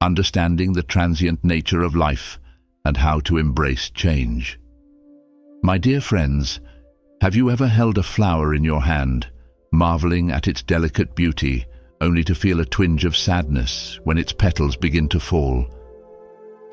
understanding the transient nature of life and how to embrace change. My dear friends, have you ever held a flower in your hand, marveling at its delicate beauty, only to feel a twinge of sadness when its petals begin to fall?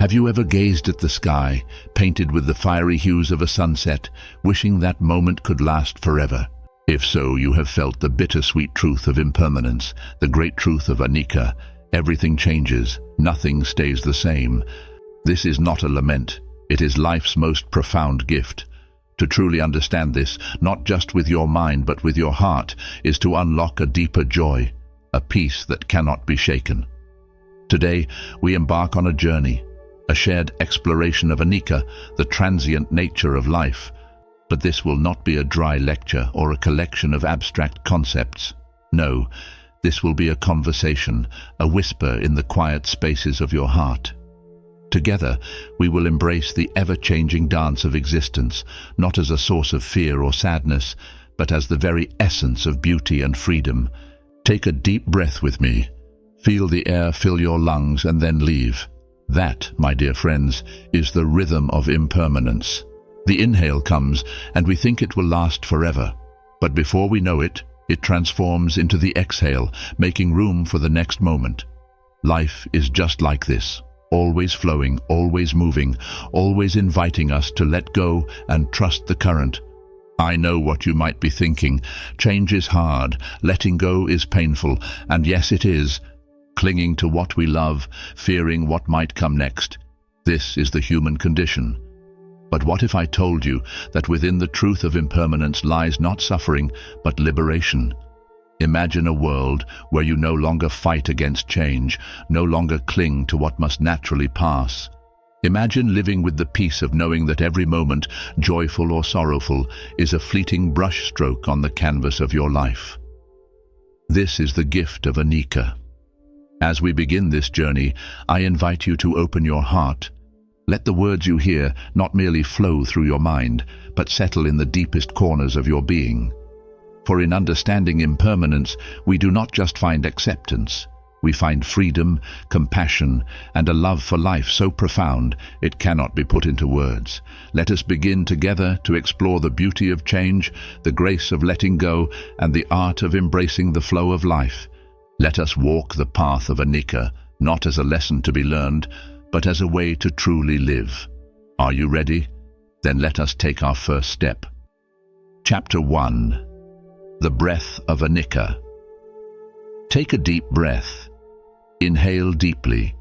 Have you ever gazed at the sky, painted with the fiery hues of a sunset, wishing that moment could last forever? If so, you have felt the bittersweet truth of impermanence, the great truth of anicca. Everything changes, nothing stays the same. This is not a lament, it is life's most profound gift. To truly understand this, not just with your mind but with your heart, is to unlock a deeper joy, a peace that cannot be shaken. Today, we embark on a journey, a shared exploration of anicca, the transient nature of life. But this will not be a dry lecture or a collection of abstract concepts. No, this will be a conversation, a whisper in the quiet spaces of your heart. Together, we will embrace the ever-changing dance of existence, not as a source of fear or sadness, but as the very essence of beauty and freedom. Take a deep breath with me. Feel the air fill your lungs and then leave. That, my dear friends, is the rhythm of impermanence. The inhale comes, and we think it will last forever. But before we know it, it transforms into the exhale, making room for the next moment. Life is just like this, always flowing, always moving, always inviting us to let go and trust the current. I know what you might be thinking. Change is hard, letting go is painful, and yes, it is. Clinging to what we love, fearing what might come next. This is the human condition. But what if I told you that within the truth of impermanence lies not suffering, but liberation? Imagine a world where you no longer fight against change, no longer cling to what must naturally pass. Imagine living with the peace of knowing that every moment, joyful or sorrowful, is a fleeting brushstroke on the canvas of your life. This is the gift of anicca. As we begin this journey, I invite you to open your heart. Let the words you hear not merely flow through your mind, but settle in the deepest corners of your being. For in understanding impermanence, we do not just find acceptance. We find freedom, compassion, and a love for life so profound it cannot be put into words. Let us begin together to explore the beauty of change, the grace of letting go, and the art of embracing the flow of life. Let us walk the path of anicca, not as a lesson to be learned, but as a way to truly live. Are you ready? Then let us take our first step. Chapter 1. The Breath of Anicca. Take a deep breath. Inhale deeply,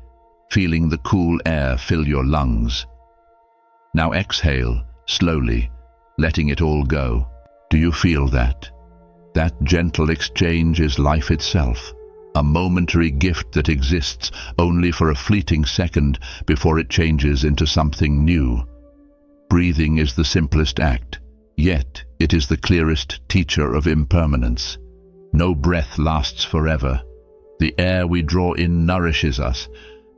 feeling the cool air fill your lungs. Now exhale slowly, letting it all go. Do you feel that? That gentle exchange is life itself. A momentary gift that exists only for a fleeting second before it changes into something new. Breathing is the simplest act, yet it is the clearest teacher of impermanence. No breath lasts forever. The air we draw in nourishes us,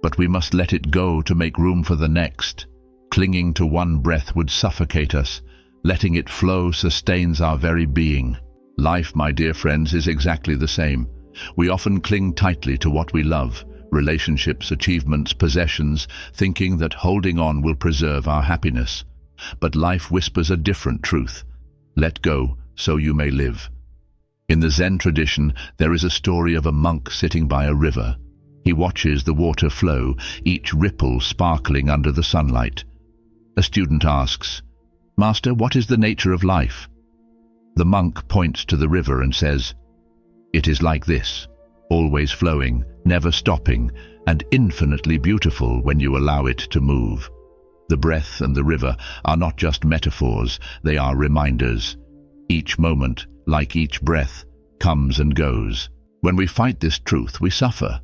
but we must let it go to make room for the next. Clinging to one breath would suffocate us. Letting it flow sustains our very being. Life, my dear friends, is exactly the same. We often cling tightly to what we love, relationships, achievements, possessions, thinking that holding on will preserve our happiness. But life whispers a different truth. Let go, so you may live. In the Zen tradition, there is a story of a monk sitting by a river. He watches the water flow, each ripple sparkling under the sunlight. A student asks, "Master, what is the nature of life?" The monk points to the river and says, "It is like this, always flowing, never stopping, and infinitely beautiful when you allow it to move." The breath and the river are not just metaphors, they are reminders. Each moment, like each breath, comes and goes. When we fight this truth, we suffer.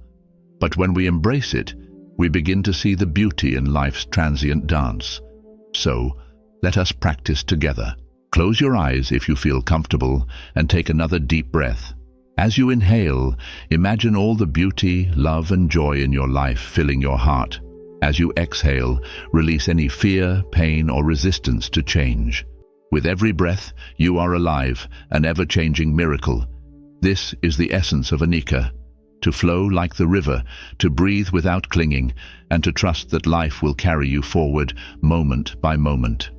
But when we embrace it, we begin to see the beauty in life's transient dance. So, let us practice together. Close your eyes if you feel comfortable and take another deep breath. As you inhale, imagine all the beauty, love, and joy in your life filling your heart. As you exhale, release any fear, pain, or resistance to change. With every breath, you are alive, an ever-changing miracle. This is the essence of anicca. to flow like the river, to breathe without clinging, and to trust that life will carry you forward moment by moment.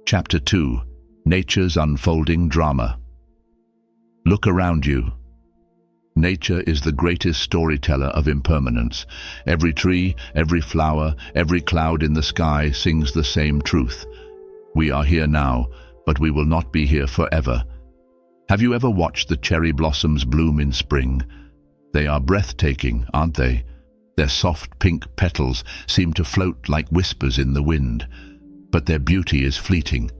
Chapter 2. Nature's Unfolding Drama. Look around you. Nature is the greatest storyteller of impermanence. Every tree, every flower, every cloud in the sky sings the same truth. We are here now, but we will not be here forever. Have you ever watched the cherry blossoms bloom in spring? They are breathtaking, aren't they? Their soft pink petals seem to float like whispers in the wind. But their beauty is fleeting.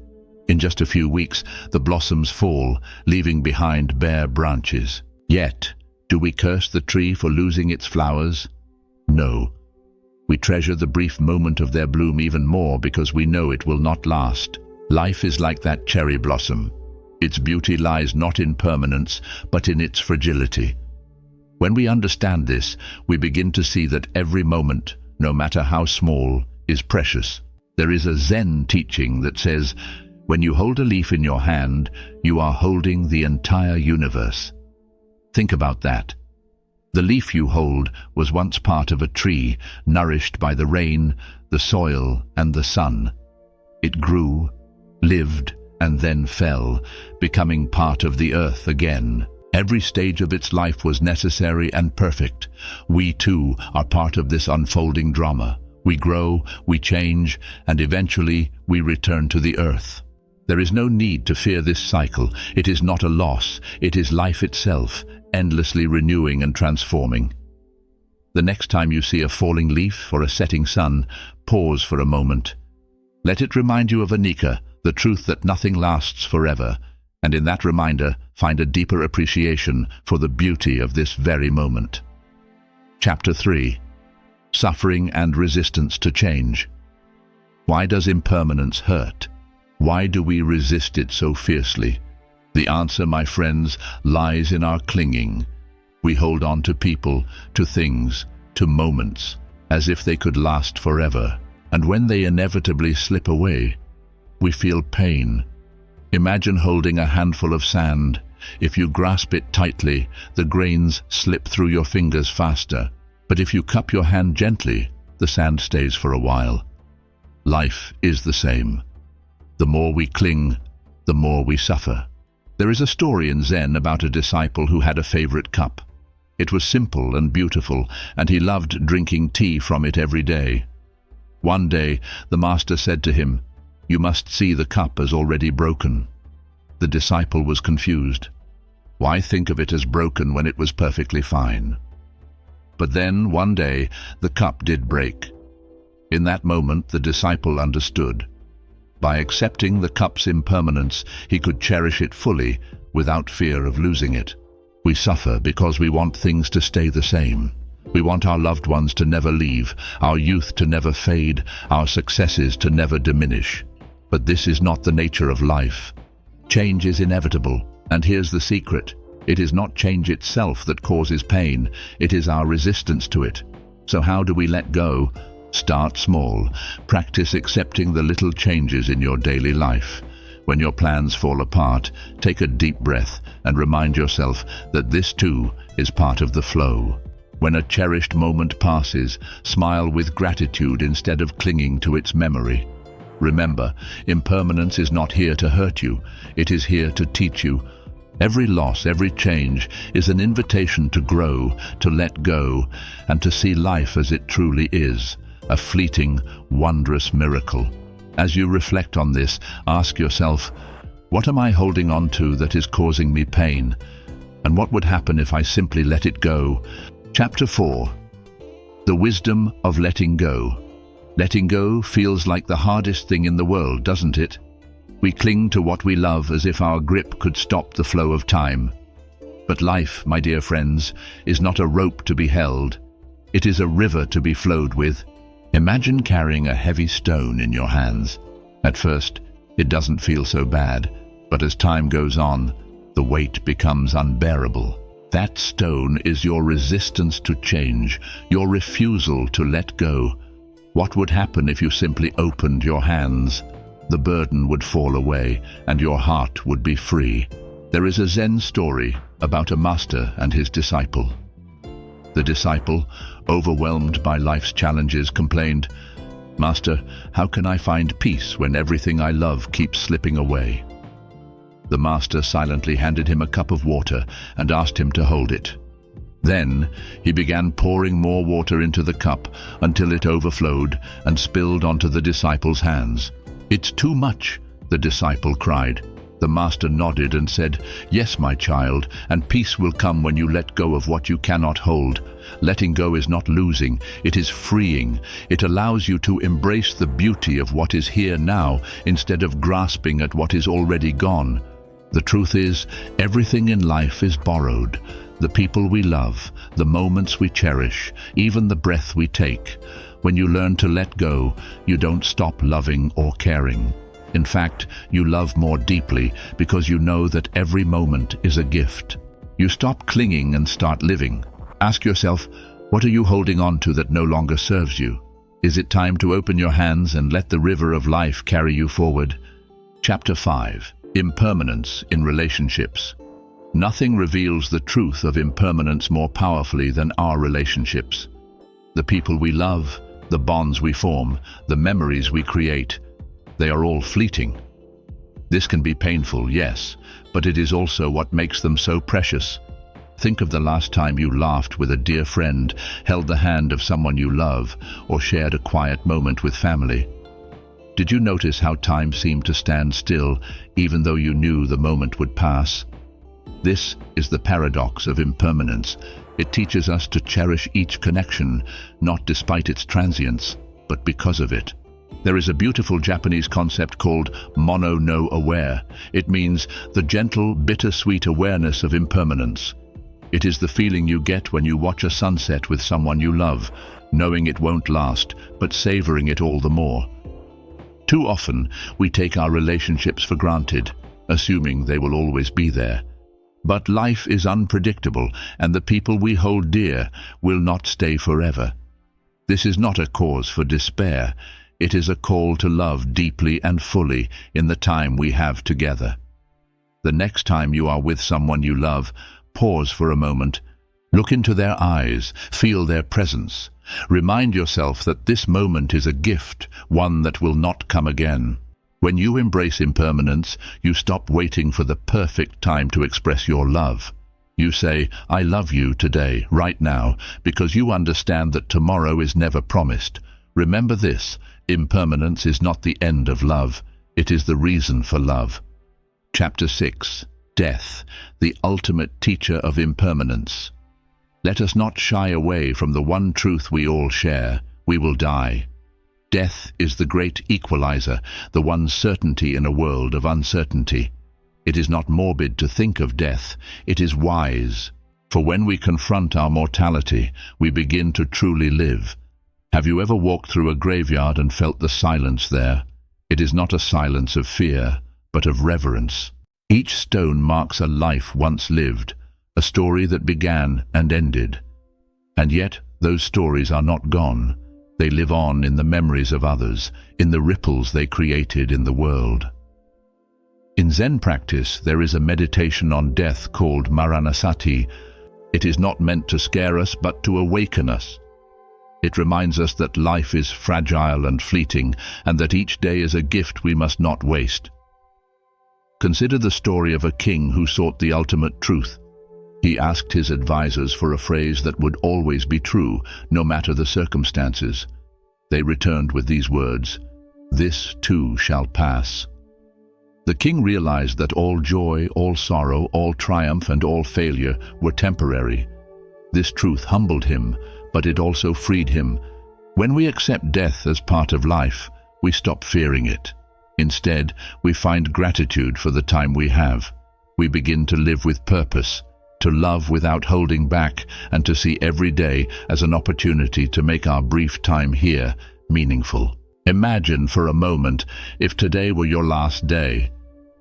In just a few weeks, the blossoms fall, leaving behind bare branches. Yet, do we curse the tree for losing its flowers? No. We treasure the brief moment of their bloom even more because we know it will not last. Life is like that cherry blossom. Its beauty lies not in permanence, but in its fragility. When we understand this, we begin to see that every moment, no matter how small, is precious. There is a Zen teaching that says, when you hold a leaf in your hand, you are holding the entire universe. Think about that. The leaf you hold was once part of a tree, nourished by the rain, the soil, and the sun. It grew, lived, and then fell, becoming part of the earth again. Every stage of its life was necessary and perfect. We too are part of this unfolding drama. We grow, we change, and eventually we return to the earth. There is no need to fear this cycle. It is not a loss. It is life itself, endlessly renewing and transforming. The next time you see a falling leaf or a setting sun, pause for a moment. Let it remind you of Anika, the truth that nothing lasts forever, and in that reminder, find a deeper appreciation for the beauty of this very moment. Chapter 3. Suffering and Resistance to Change. Why does impermanence hurt? Why do we resist it so fiercely? The answer, my friends, lies in our clinging. We hold on to people, to things, to moments, as if they could last forever. And when they inevitably slip away, we feel pain. Imagine holding a handful of sand. If you grasp it tightly, the grains slip through your fingers faster. But if you cup your hand gently, the sand stays for a while. Life is the same. The more we cling, the more we suffer. There is a story in Zen about a disciple who had a favorite cup. It was simple and beautiful, and he loved drinking tea from it every day. One day, the master said to him, "You must see the cup as already broken." The disciple was confused. Why think of it as broken when it was perfectly fine? But then, one day, the cup did break. In that moment, the disciple understood. By accepting the cup's impermanence, he could cherish it fully, without fear of losing it. We suffer because we want things to stay the same. We want our loved ones to never leave, our youth to never fade, our successes to never diminish. But this is not the nature of life. Change is inevitable, and here's the secret. It is not change itself that causes pain, it is our resistance to it. So how do we let go? Start small. Practice accepting the little changes in your daily life. When your plans fall apart, take a deep breath and remind yourself that this too is part of the flow. When a cherished moment passes, smile with gratitude instead of clinging to its memory. Remember, impermanence is not here to hurt you, it is here to teach you. Every loss, every change is an invitation to grow, to let go, and to see life as it truly is, a fleeting, wondrous miracle. As you reflect on this, ask yourself, what am I holding on to that is causing me pain? And what would happen if I simply let it go? Chapter 4. The Wisdom of Letting Go. Letting go feels like the hardest thing in the world, doesn't it? We cling to what we love as if our grip could stop the flow of time. But life, my dear friends, is not a rope to be held. It is a river to be flowed with. Imagine carrying a heavy stone in your hands. At first, it doesn't feel so bad, but as time goes on, the weight becomes unbearable. That stone is your resistance to change, your refusal to let go. What would happen if you simply opened your hands? The burden would fall away, and your heart would be free. There is a Zen story about a master and his disciple. The disciple, overwhelmed by life's challenges, complained, "Master, how can I find peace when everything I love keeps slipping away?" The master silently handed him a cup of water and asked him to hold it. Then he began pouring more water into the cup until it overflowed and spilled onto the disciple's hands. "It's too much," the disciple cried. The master nodded and said, "Yes, my child, and peace will come when you let go of what you cannot hold. Letting go is not losing, it is freeing. It allows you to embrace the beauty of what is here now instead of grasping at what is already gone. The truth is, everything in life is borrowed. The people we love, the moments we cherish, even the breath we take. When you learn to let go, you don't stop loving or caring. In fact, you love more deeply because you know that every moment is a gift. You stop clinging and start living. Ask yourself, what are you holding on to that no longer serves you? Is it time to open your hands and let the river of life carry you forward? Chapter 5. Impermanence in Relationships. Nothing reveals the truth of impermanence more powerfully than our relationships. The people we love, the bonds we form, the memories we create, they are all fleeting. This can be painful, yes, but it is also what makes them so precious. Think of the last time you laughed with a dear friend, held the hand of someone you love, or shared a quiet moment with family. Did you notice how time seemed to stand still, even though you knew the moment would pass? This is the paradox of impermanence. It teaches us to cherish each connection, not despite its transience, but because of it. There is a beautiful Japanese concept called mono no aware. It means the gentle, bittersweet awareness of impermanence. It is the feeling you get when you watch a sunset with someone you love, knowing it won't last, but savoring it all the more. Too often, we take our relationships for granted, assuming they will always be there. But life is unpredictable, and the people we hold dear will not stay forever. This is not a cause for despair. It is a call to love deeply and fully in the time we have together. The next time you are with someone you love, pause for a moment. Look into their eyes, feel their presence. Remind yourself that this moment is a gift, one that will not come again. When you embrace impermanence, you stop waiting for the perfect time to express your love. You say, "I love you today, right now," because you understand that tomorrow is never promised. Remember this, impermanence is not the end of love, it is the reason for love. Chapter 6. Death, the ultimate teacher of impermanence. Let us not shy away from the one truth we all share: we will die. Death is the great equalizer, the one certainty in a world of uncertainty. It is not morbid to think of death, it is wise. For when we confront our mortality, we begin to truly live. Have you ever walked through a graveyard and felt the silence there? It is not a silence of fear, but of reverence. Each stone marks a life once lived, a story that began and ended. And yet, those stories are not gone. They live on in the memories of others, in the ripples they created in the world. In Zen practice, there is a meditation on death called Maranasati. It is not meant to scare us, but to awaken us. It reminds us that life is fragile and fleeting, and that each day is a gift we must not waste. Consider the story of a king who sought the ultimate truth. He asked his advisors for a phrase that would always be true, no matter the circumstances. They returned with these words, "This too shall pass." The king realized that all joy, all sorrow, all triumph, and all failure were temporary. This truth humbled him, but it also freed him. When we accept death as part of life, we stop fearing it. Instead, we find gratitude for the time we have. We begin to live with purpose, to love without holding back, and to see every day as an opportunity to make our brief time here meaningful. Imagine for a moment if today were your last day.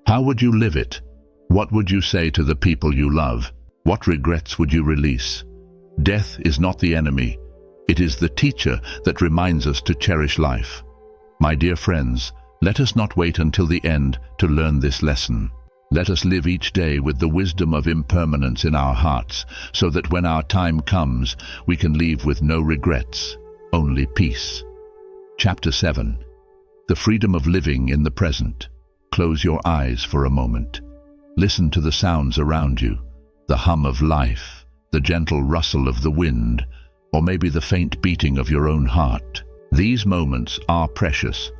How would you live it? What would you say to the people you love? What regrets would you release? Death is not the enemy. It is the teacher that reminds us to cherish life. My dear friends, let us not wait until the end to learn this lesson. Let us live each day with the wisdom of impermanence in our hearts, so that when our time comes, we can leave with no regrets, only peace. Chapter 7. The freedom of living in the present. Close your eyes for a moment. Listen to the sounds around you, the hum of life, the gentle rustle of the wind, or maybe the faint beating of your own heart. These moments are precious,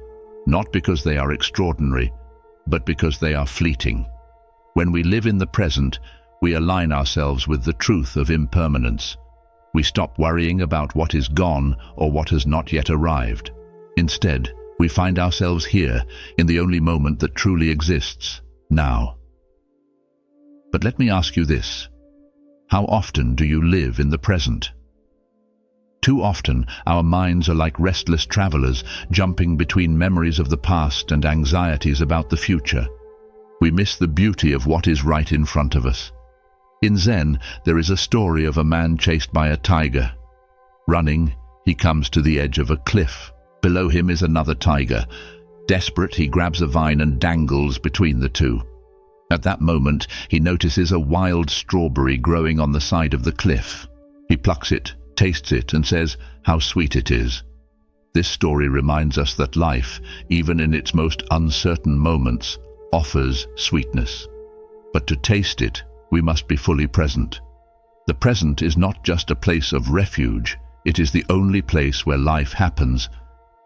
not because they are extraordinary, but because they are fleeting. When we live in the present, we align ourselves with the truth of impermanence. We stop worrying about what is gone or what has not yet arrived. Instead, we find ourselves here, in the only moment that truly exists, now. But let me ask you this: how often do you live in the present? Too often, our minds are like restless travelers, jumping between memories of the past and anxieties about the future. We miss the beauty of what is right in front of us. In Zen, there is a story of a man chased by a tiger. Running, he comes to the edge of a cliff. Below him is another tiger. Desperate, he grabs a vine and dangles between the two. At that moment, he notices a wild strawberry growing on the side of the cliff. He plucks it, tastes it, and says, "How sweet it is." This story reminds us that life, even in its most uncertain moments, offers sweetness. But to taste it, we must be fully present. The present is not just a place of refuge, it is the only place where life happens.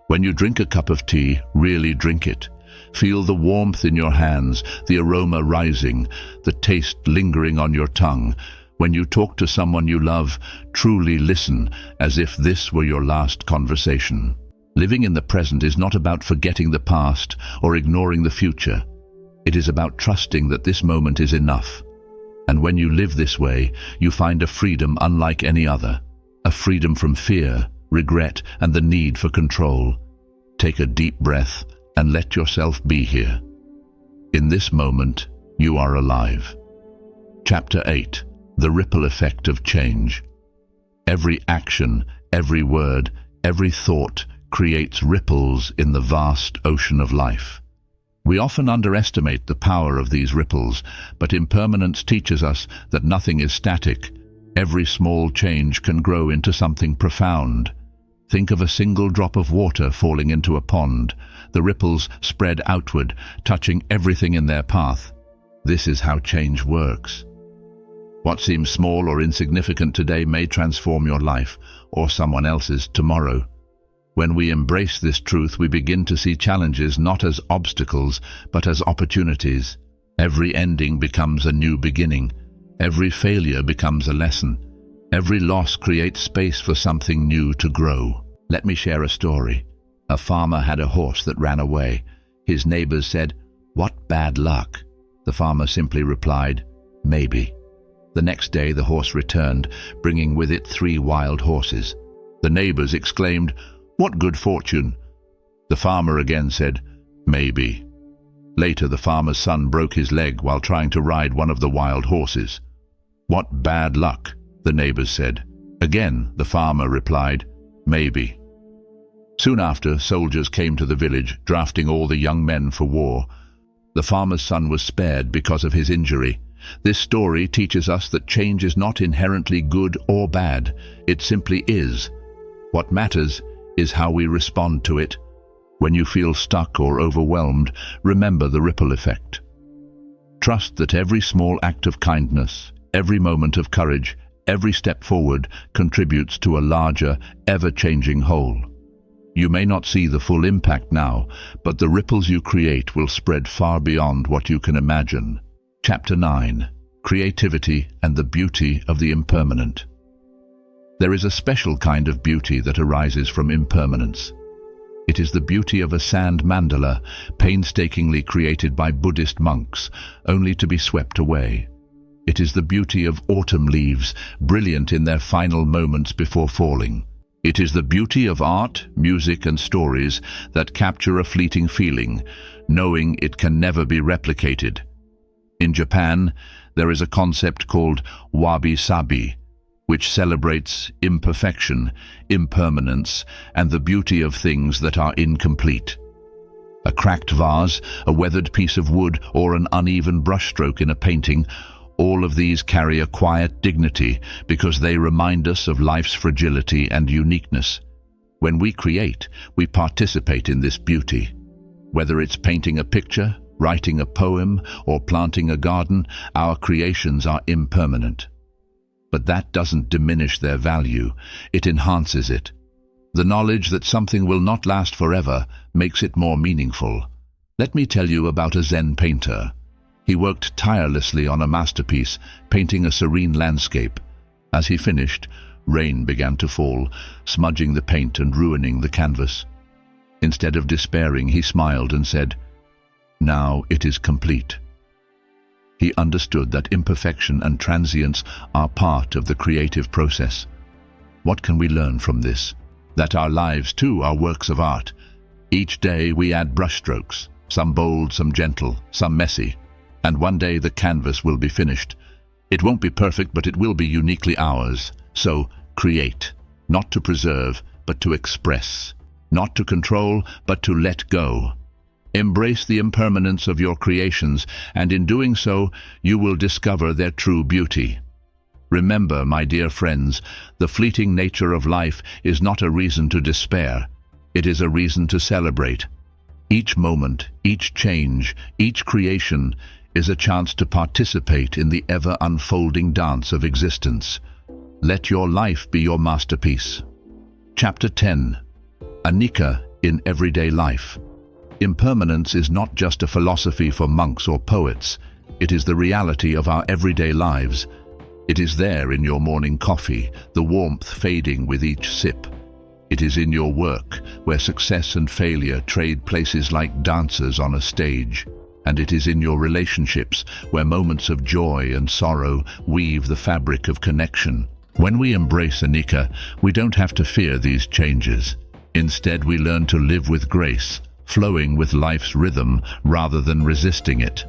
When you drink a cup of tea, really drink it. Feel the warmth in your hands, the aroma rising, the taste lingering on your tongue. When you talk to someone you love, truly listen, as if this were your last conversation. Living in the present is not about forgetting the past or ignoring the future. It is about trusting that this moment is enough. And when you live this way, you find a freedom unlike any other. A freedom from fear, regret, and the need for control. Take a deep breath and let yourself be here. In this moment, you are alive. Chapter 8. The ripple effect of change. Every action, every word, every thought creates ripples in the vast ocean of life. We often underestimate the power of these ripples, but impermanence teaches us that nothing is static. Every small change can grow into something profound. Think of a single drop of water falling into a pond. The ripples spread outward, touching everything in their path. This is how change works. What seems small or insignificant today may transform your life or someone else's tomorrow. When we embrace this truth, we begin to see challenges not as obstacles, but as opportunities. Every ending becomes a new beginning. Every failure becomes a lesson. Every loss creates space for something new to grow. Let me share a story. A farmer had a horse that ran away. His neighbors said, "What bad luck?" The farmer simply replied, "Maybe." The next day the horse returned, bringing with it 3 wild horses. The neighbors exclaimed, "What good fortune!" The farmer again said, "Maybe." Later the farmer's son broke his leg while trying to ride one of the wild horses. "What bad luck!" the neighbors said. Again the farmer replied, "Maybe." Soon after, soldiers came to the village, drafting all the young men for war. The farmer's son was spared because of his injury. This story teaches us that change is not inherently good or bad. It simply is. What matters is how we respond to it. When you feel stuck or overwhelmed, remember the ripple effect. Trust that every small act of kindness, every moment of courage, every step forward contributes to a larger, ever-changing whole. You may not see the full impact now, but the ripples you create will spread far beyond what you can imagine. Chapter 9. Creativity and the beauty of the impermanent. There is a special kind of beauty that arises from impermanence. It is the beauty of a sand mandala, painstakingly created by Buddhist monks, only to be swept away. It is the beauty of autumn leaves, brilliant in their final moments before falling. It is the beauty of art, music, and stories that capture a fleeting feeling, knowing it can never be replicated. In Japan, there is a concept called wabi-sabi, which celebrates imperfection, impermanence, and the beauty of things that are incomplete. A cracked vase, a weathered piece of wood, or an uneven brushstroke in a painting, all of these carry a quiet dignity because they remind us of life's fragility and uniqueness. When we create, we participate in this beauty. Whether it's painting a picture, writing a poem, or planting a garden, our creations are impermanent. But that doesn't diminish their value, it enhances it. The knowledge that something will not last forever makes it more meaningful. Let me tell you about a Zen painter. He worked tirelessly on a masterpiece, painting a serene landscape. As he finished, rain began to fall, smudging the paint and ruining the canvas. Instead of despairing, he smiled and said, "Now it is complete." He understood that imperfection and transience are part of the creative process. What can we learn from this? That our lives too are works of art. Each day we add brushstrokes, some bold, some gentle, some messy, and one day the canvas will be finished. It won't be perfect, but it will be uniquely ours. So create, not to preserve, but to express, not to control, but to let go. Embrace the impermanence of your creations, and in doing so, you will discover their true beauty. Remember, my dear friends, the fleeting nature of life is not a reason to despair. It is a reason to celebrate. Each moment, each change, each creation is a chance to participate in the ever-unfolding dance of existence. Let your life be your masterpiece. Chapter 10. Anicca in Everyday Life. Impermanence is not just a philosophy for monks or poets. It is the reality of our everyday lives. It is there in your morning coffee, the warmth fading with each sip. It is in your work, where success and failure trade places like dancers on a stage. And it is in your relationships, where moments of joy and sorrow weave the fabric of connection. When we embrace Anicca, we don't have to fear these changes. Instead, we learn to live with grace, flowing with life's rhythm rather than resisting it.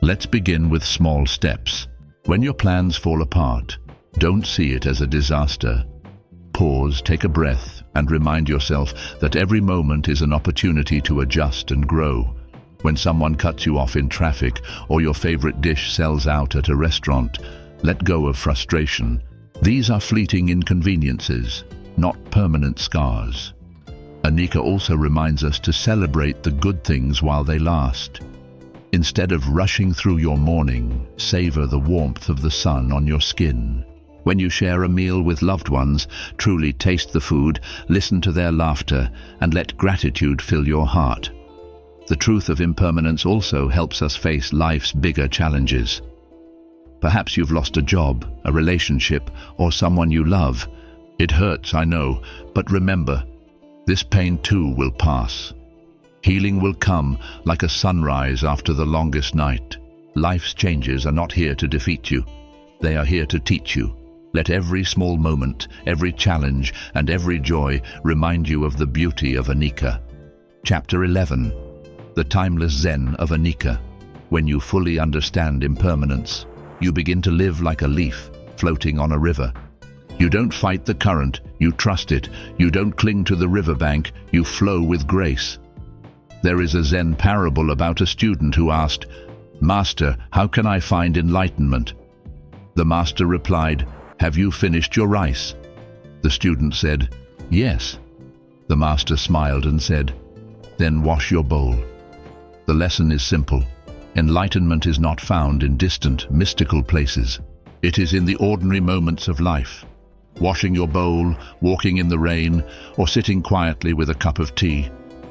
Let's begin with small steps. When your plans fall apart, don't see it as a disaster. Pause, take a breath, and remind yourself that every moment is an opportunity to adjust and grow. When someone cuts you off in traffic or your favorite dish sells out at a restaurant, let go of frustration. These are fleeting inconveniences, not permanent scars. Anicca also reminds us to celebrate the good things while they last. Instead of rushing through your morning, savor the warmth of the sun on your skin. When you share a meal with loved ones, truly taste the food, listen to their laughter, and let gratitude fill your heart. The truth of impermanence also helps us face life's bigger challenges. Perhaps you've lost a job, a relationship, or someone you love. It hurts, I know, but remember, this pain too will pass. Healing will come like a sunrise after the longest night. Life's changes are not here to defeat you. They are here to teach you. Let every small moment, every challenge, and every joy remind you of the beauty of Anicca. Chapter 11. The Timeless Zen of Anicca. When you fully understand impermanence, you begin to live like a leaf floating on a river. You don't fight the current, you trust it. You don't cling to the riverbank, you flow with grace. There is a Zen parable about a student who asked, "Master, how can I find enlightenment?" The master replied, "Have you finished your rice?" The student said, "Yes." The master smiled and said, "Then wash your bowl." The lesson is simple. Enlightenment is not found in distant, mystical places. It is in the ordinary moments of life. Washing your bowl, walking in the rain, or sitting quietly with a cup of tea.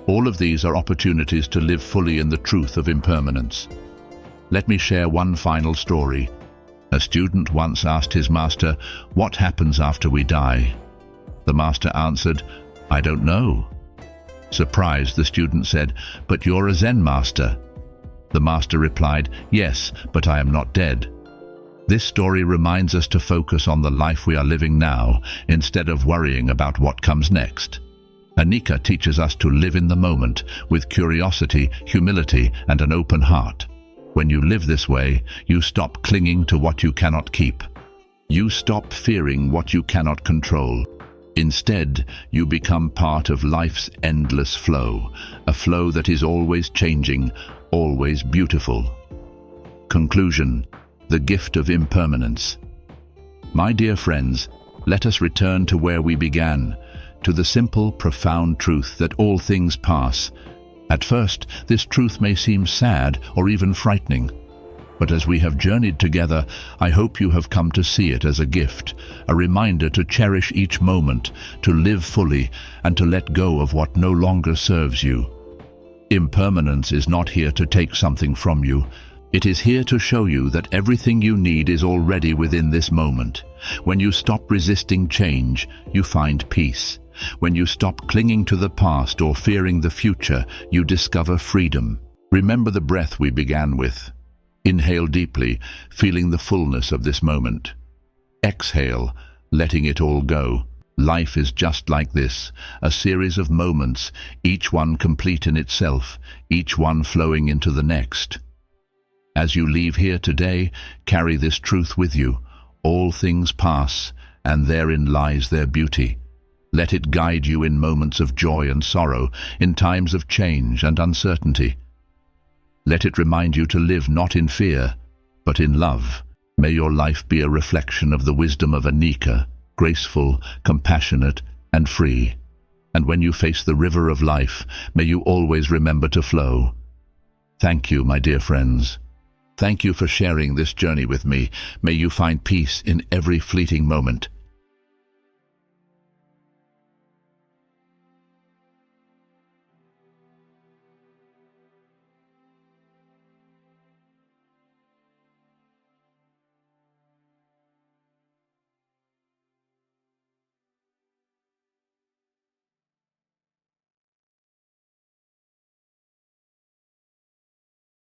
All of these are opportunities to live fully in the truth of impermanence. Let me share one final story. A student once asked his master, "What happens after we die?" The master answered, "I don't know." Surprised, the student said, "But you're a Zen master." The master replied, "Yes, but I am not dead." This story reminds us to focus on the life we are living now, instead of worrying about what comes next. Anicca teaches us to live in the moment, with curiosity, humility, and an open heart. When you live this way, you stop clinging to what you cannot keep. You stop fearing what you cannot control. Instead, you become part of life's endless flow, a flow that is always changing, always beautiful. Conclusion: the gift of impermanence. My dear friends, let us return to where we began, to the simple, profound truth that all things pass. At first, this truth may seem sad or even frightening. But as we have journeyed together, I hope you have come to see it as a gift, a reminder to cherish each moment, to live fully, and to let go of what no longer serves you. Impermanence is not here to take something from you. It is here to show you that everything you need is already within this moment. When you stop resisting change, you find peace. When you stop clinging to the past or fearing the future, you discover freedom. Remember the breath we began with. Inhale deeply, feeling the fullness of this moment. Exhale, letting it all go. Life is just like this, a series of moments, each one complete in itself, each one flowing into the next. As you leave here today, carry this truth with you. All things pass, and therein lies their beauty. Let it guide you in moments of joy and sorrow, in times of change and uncertainty. Let it remind you to live not in fear, but in love. May your life be a reflection of the wisdom of Anika, graceful, compassionate, and free. And when you face the river of life, may you always remember to flow. Thank you, my dear friends. Thank you for sharing this journey with me. May you find peace in every fleeting moment.